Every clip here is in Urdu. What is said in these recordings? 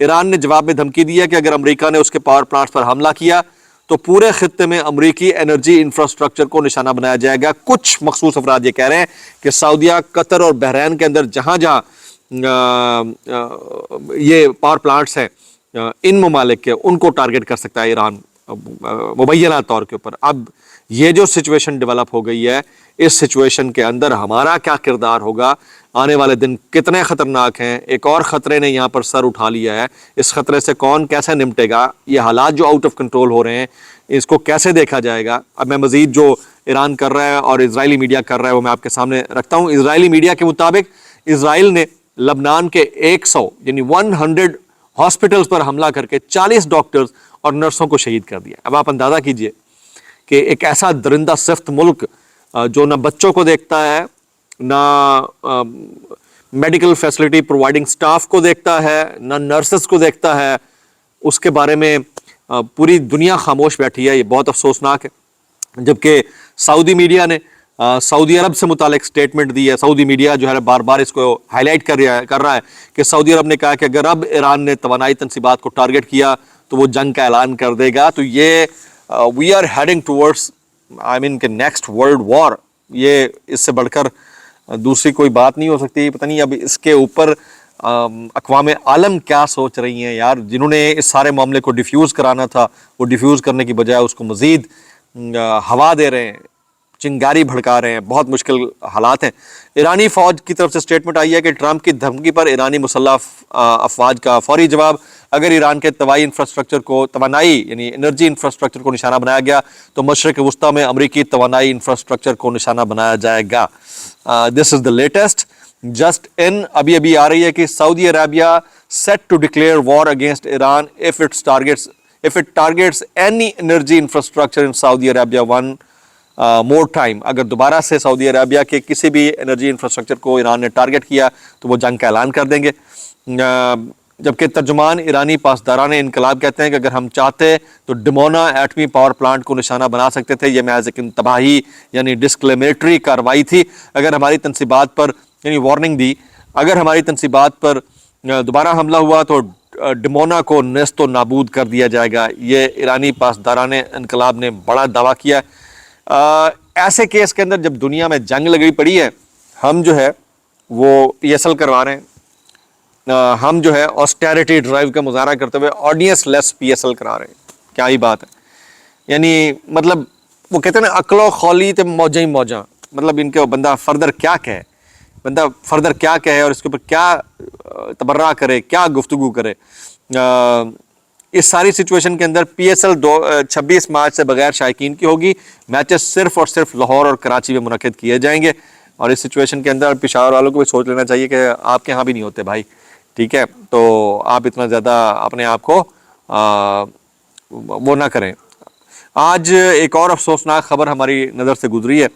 ایران نے جواب میں دھمکی دی ہے کہ اگر امریکہ نے اس کے پاور پلانٹس پر حملہ کیا تو پورے خطے میں امریکی انرجی انفراسٹرکچر کو نشانہ بنایا جائے گا۔ کچھ مخصوص افراد یہ کہہ رہے ہیں کہ سعودیہ، قطر اور بحرین کے اندر جہاں جہاں یہ پاور پلانٹس ہیں ان ممالک کے، ان کو ٹارگٹ کر سکتا ہے ایران مبینہ طور کے اوپر۔ اب یہ جو سچویشن ڈیولپ ہو گئی ہے، اس سچویشن کے اندر ہمارا کیا کردار ہوگا، آنے والے دن کتنے خطرناک ہیں۔ ایک اور خطرے نے یہاں پر سر اٹھا لیا ہے، اس خطرے سے کون کیسے نمٹے گا، یہ حالات جو آؤٹ آف کنٹرول ہو رہے ہیں اس کو کیسے دیکھا جائے گا۔ اب میں مزید جو ایران کر رہا ہے اور اسرائیلی میڈیا کر رہا ہے وہ میں آپ کے سامنے رکھتا ہوں۔ اسرائیلی میڈیا کے مطابق اسرائیل نے لبنان کے 100 یعنی 100 ہاسپٹلز پر حملہ کر کے 40 ڈاکٹرز اور نرسوں کو شہید کر دیا۔ اب آپ اندازہ کیجئے کہ ایک ایسا درندہ صفت ملک جو نہ بچوں کو دیکھتا ہے، نہ میڈیکل فیسلٹی پرووائڈنگ سٹاف کو دیکھتا ہے، نہ نرسز کو دیکھتا ہے، اس کے بارے میں پوری دنیا خاموش بیٹھی ہے۔ یہ بہت افسوسناک ہے۔ جبکہ سعودی میڈیا نے سعودی عرب سے متعلق سٹیٹمنٹ دی ہے۔ سعودی میڈیا جو ہے بار بار اس کو ہائی لائٹ کر رہا ہے کہ سعودی عرب نے کہا کہ اگر اب ایران نے توانائی تنصیبات کو ٹارگٹ کیا تو وہ جنگ کا اعلان کر دے گا۔ تو یہ وی آر ہیڈنگ ٹورڈس کہ نیکسٹ ورلڈ وار۔ یہ اس سے بڑھ کر دوسری کوئی بات نہیں ہو سکتی۔ پتہ نہیں اب اس کے اوپر اقوام عالم کیا سوچ رہی ہیں یار، جنہوں نے اس سارے معاملے کو ڈیفیوز کرانا تھا وہ ڈیفیوز کرنے کی بجائے اس کو مزید ہوا دے رہے ہیں، چنگاری بھڑکا رہے ہیں۔ بہت مشکل حالات ہیں۔ ایرانی فوج کی طرف سے سٹیٹمنٹ آئی ہے کہ ٹرمپ کی دھمکی پر ایرانی مسلح افواج کا فوری جواب۔ اگر ایران کے توانائی یعنی انرجی انفراسٹرکچر کو نشانہ بنایا گیا تو مشرق وسطیٰ میں امریکی توانائی انفراسٹرکچر کو نشانہ بنایا جائے گا۔ دس از دا لیٹسٹ جسٹ ان ابھی آ رہی ہے کہ سعودی Arabia set to declare war against Iran if it targets any energy infrastructure in Saudi Arabia one more time۔ اگر دوبارہ سے سعودی عربیہ کے کسی بھی انرجی انفراسٹرکچر کو ایران نے ٹارگٹ کیا تو وہ جنگ کا اعلان کر دیں گے۔ جبکہ ترجمان ایرانی پاسداران انقلاب کہتے ہیں کہ اگر ہم چاہتے تو ڈمونا ایٹمی پاور پلانٹ کو نشانہ بنا سکتے تھے۔ یہ محض ایک تباہی یعنی ڈسکلیمیٹری کارروائی تھی۔ اگر ہماری تنصیبات پر یعنی وارننگ دی، اگر ہماری تنصیبات پر دوبارہ حملہ ہوا تو ڈمونا کو نیست و نابود کر دیا جائے گا۔ یہ ایرانی پاسداران انقلاب نے بڑا دعویٰ کیا ہے۔ ایسے کیس کے اندر جب دنیا میں جنگ لگی پڑی ہے، ہم جو ہے وہ پی ایس ایل کروا رہے ہیں، ہم جو ہے آسٹیرٹی ڈرائیو کا مظاہرہ کرتے ہوئے آڈینس لیس پی ایس ایل کرا رہے ہیں۔ کیا ہی بات ہے، یعنی مطلب وہ کہتے ہیں نا عقل و خولی تے موجیں ہی موجاں، مطلب ان کے بندہ فردر کیا کہے اور اس کے اوپر کیا تبرہ کرے، کیا گفتگو کرے۔ اس ساری سچویشن کے اندر پی ایس ایل 26 مارچ سے بغیر شائقین کی ہوگی۔ میچز صرف اور صرف لاہور اور کراچی میں منعقد کیے جائیں گے، اور اس سچویشن کے اندر پشاور والوں کو بھی سوچ لینا چاہیے کہ آپ کے ہاں بھی نہیں ہوتے بھائی، ٹھیک ہے؟ تو آپ اتنا زیادہ اپنے آپ کو وہ نہ کریں۔ آج ایک اور افسوسناک خبر ہماری نظر سے گزری ہے۔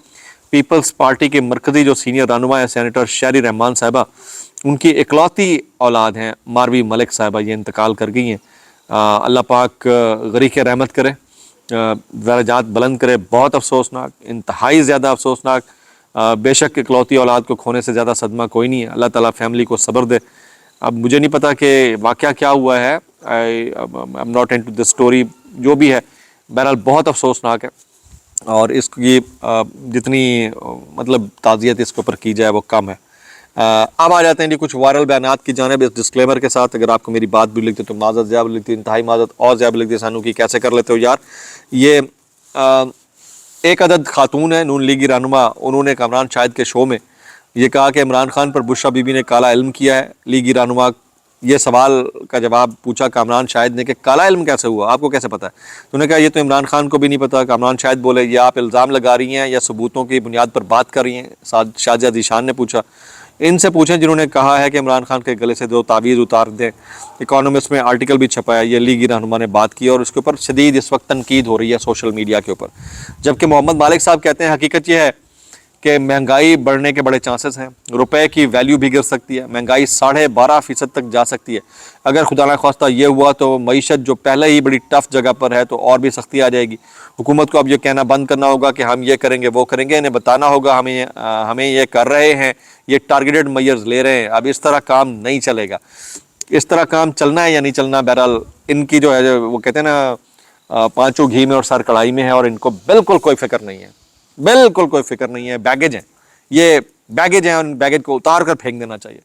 پیپلز پارٹی کے مرکزی جو سینئر رہنما ہے سینیٹر شہری رحمان صاحبہ، ان کی اکلوتی اولاد ہیں ماروی ملک صاحبہ، یہ انتقال کر گئی ہیں۔ اللہ پاک غریق رحمت کرے، درجات بلند کرے۔ بہت افسوسناک، انتہائی زیادہ افسوسناک۔ بے شک اکلوتی اولاد کو کھونے سے زیادہ صدمہ کوئی نہیں ہے۔ اللہ تعالیٰ فیملی کو صبر دے۔ اب مجھے نہیں پتا کہ واقعہ کیا ہوا ہے، I'm not into this story، جو بھی ہے بہرحال بہت افسوسناک ہے، اور اس کی جتنی مطلب تعزیت اس کے اوپر کی جائے وہ کم ہے۔ اب آ جاتے ہیں کچھ وائرل بیانات کی جانب اس ڈسکلیمر کے ساتھ۔ اگر آپ کو میری بات بھی لگتی تو معذرت زیادہ لگتی، انتہائی معذرت اور زیادہ لگتی، سانو کی کیسے کر لیتے ہو یار۔ یہ ایک عدد خاتون ہے نون لیگی رہنما، انہوں نے کامران شاہد کے شو میں یہ کہا کہ عمران خان پر بشرا بی بی نے کالا علم کیا ہے۔ لیگی رہنما یہ سوال کا جواب پوچھا کامران شاہد نے کہ کالا علم کیسے ہوا، آپ کو کیسے پتا ہے؟ تو انہوں نے کہا یہ تو عمران خان کو بھی نہیں پتا۔ کامران شاہد بولے یہ آپ الزام لگا رہی ہیں یا ثبوتوں کی بنیاد پر بات کر رہی ہیں؟ شاہجہ ذیشان نے پوچھا۔ ان سے پوچھیں جنہوں نے کہا ہے کہ عمران خان کے گلے سے 2 تعویذ اتار دیں۔ اکانومسٹ میں آرٹیکل بھی چھپا ہے، یہ لیگی رہنما نے بات کی، اور اس کے اوپر شدید اس وقت تنقید ہو رہی ہے سوشل میڈیا کے اوپر۔ جبکہ محمد مالک صاحب کہتے ہیں حقیقت یہ ہے کہ مہنگائی بڑھنے کے بڑے چانسز ہیں، روپے کی ویلیو بھی گر سکتی ہے، مہنگائی 12.5% تک جا سکتی ہے۔ اگر خدا نخواستہ یہ ہوا تو معیشت جو پہلے ہی بڑی ٹف جگہ پر ہے تو اور بھی سختی آ جائے گی۔ حکومت کو اب یہ کہنا بند کرنا ہوگا کہ ہم یہ کریں گے وہ کریں گے، انہیں بتانا ہوگا ہمیں یہ کر رہے ہیں، یہ ٹارگیٹڈ میئرز لے رہے ہیں۔ اب اس طرح کام نہیں چلے گا۔ اس طرح کام چلنا ہے یا نہیں چلنا، بہرحال ان کی جو ہے وہ کہتے ہیں نا پانچوں گھی میں اور سر کڑھائی میں ہے، اور ان کو بالکل کوئی فکر نہیں ہے، بالکل کوئی فکر نہیں ہے، بیگیج ہیں یہ، بیگیج ہیں، ان بیگیج کو اتار کر پھینک دینا چاہیے۔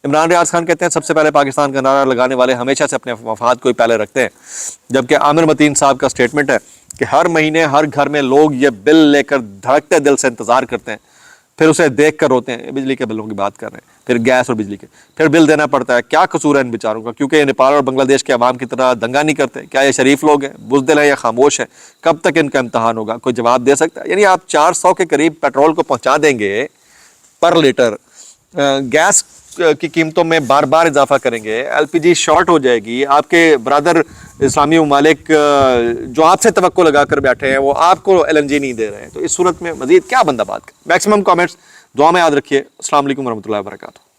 عمران ریاض خان کہتے ہیں سب سے پہلے پاکستان کا نعرہ لگانے والے ہمیشہ سے اپنے مفاد کو ہی پہلے رکھتے ہیں، جبکہ عامر متین صاحب کا سٹیٹمنٹ ہے کہ ہر مہینے ہر گھر میں لوگ یہ بل لے کر دھڑکتے دل سے انتظار کرتے ہیں، پھر اسے دیکھ کر روتے ہیں۔ بجلی کے بلوں کی بات کر رہے ہیں، پھر گیس اور بجلی کے، پھر بل دینا پڑتا ہے۔ کیا قصور ہے ان بیچاروں کا؟ کیونکہ یہ نیپال اور بنگلہ دیش کے عوام کی طرح دنگا نہیں کرتے؟ کیا یہ شریف لوگ ہیں، بزدل ہیں یا خاموش ہیں؟ کب تک ان کا امتحان ہوگا؟ کوئی جواب دے سکتا ہے؟ یعنی آپ 400 کے قریب پیٹرول کو پہنچا دیں گے پر لیٹر، گیس کی قیمتوں میں بار بار اضافہ کریں گے، ایل پی جی شارٹ ہو جائے گی، آپ کے برادر اسلامی ممالک جو آپ سے توقع لگا کر بیٹھے ہیں وہ آپ کو ایل این جی نہیں دے رہے ہیں، تو اس صورت میں مزید کیا بندہ بات کرے؟ میکسیمم کامنٹس دعا میں یاد رکھیے۔ السلام علیکم ورحمۃ اللہ وبرکاتہ۔